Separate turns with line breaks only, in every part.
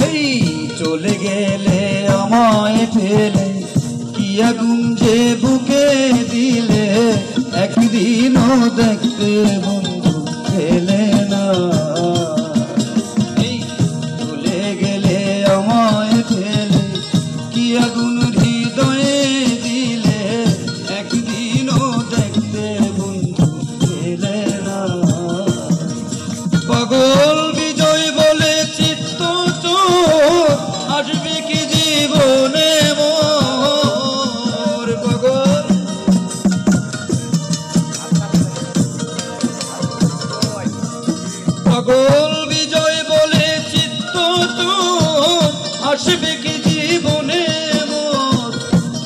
এই চলে গেলে আমায় ফেলে কি আগুন যে বুকে দিলে, একদিনও দেখতে বন্ধু ফেলে না। এই চলে গেলে আমায় ফেলে কি আগুন হৃদয়ে দিলে, একদিনও দেখতে বন্ধু ফেলে না। পাগল বিজয় বলে চিত্ত চোর আসবে কি জীবনে মোর। পাগল পাগল বিজয় বলে চিত্ত চোর আসবে কি জীবনে মোর।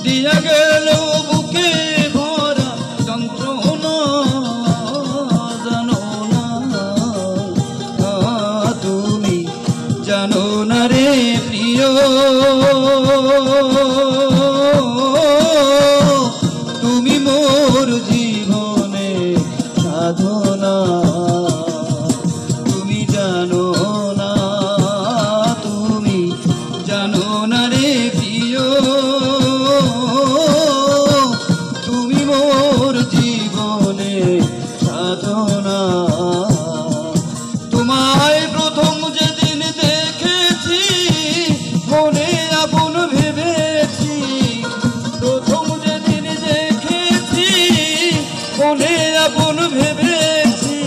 দিয়া গেল বুকে ভরা যন্ত্রণা, জানো না তুমি, জানো না রে প্রিয়, তুমি মোর জীবনে সাধনা। তুমি জানো না, তুমি জানো না রে প্রিয়, তুমি মোর জীবনে সাধনা। তোমায় প্রথম যেদিন দেখেছি মনে আপন ভেবেছি, প্রথম যেদিন দেখেছি মনে আপন ভেবেছি।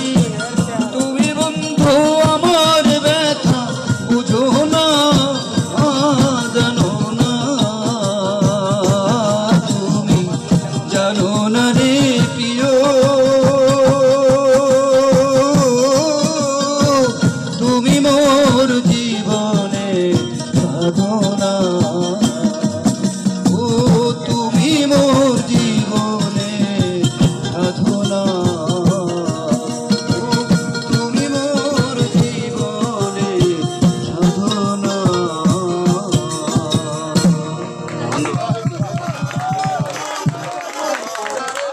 তুমি বন্ধু আমার ব্যথা বুঝো না, জানো না তুমি, জানো না রে প্রিয়, তুমি মোর জীবন